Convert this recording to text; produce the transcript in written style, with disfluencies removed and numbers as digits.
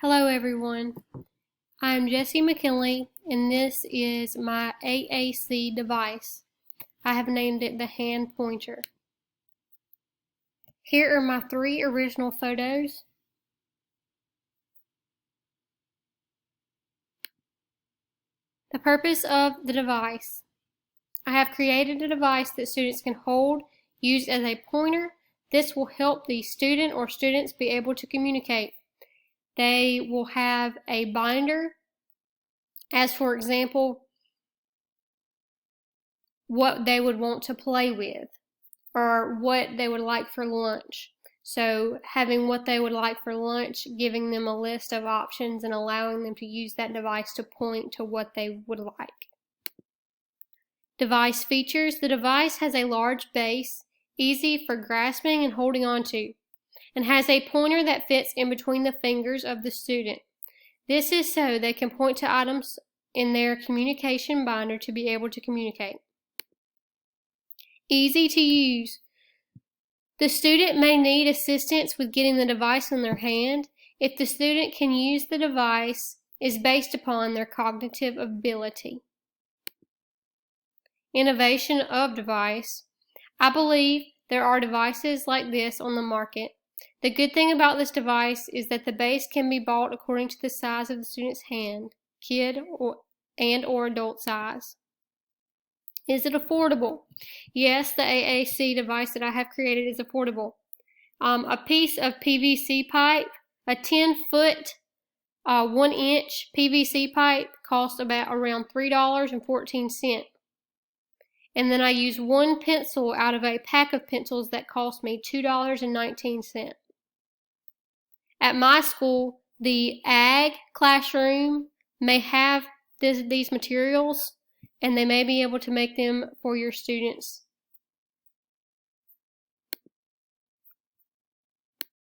Hello everyone, I'm Jessie McKinley and this is my AAC device. I have named it the hand pointer. Here are my 3 original photos. The purpose of the device. I have created a device that students can hold, use as a pointer. This will help the student or students be able to communicate. They will have a binder, as for example, what they would want to play with or what they would like for lunch. So having what they would like for lunch, giving them a list of options and allowing them to use that device to point to what they would like. Device features. The device has a large base, easy for grasping and holding onto, and has a pointer that fits in between the fingers of the student. This is so they can point to items in their communication binder to be able to communicate. Easy to use. The student may need assistance with getting the device in their hand. If the student can use the device, is based upon their cognitive ability. Innovation of device. I believe there are devices like this on the market. The good thing about this device is that the base can be bought according to the size of the student's hand, kid or adult size. Is it affordable? Yes, the AAC device that I have created is affordable. A piece of PVC pipe, a 10-foot, 1-inch PVC pipe costs around $3.14. And then I use 1 pencil out of a pack of pencils that cost me $2.19. At my school, the ag classroom may have these materials, and they may be able to make them for your students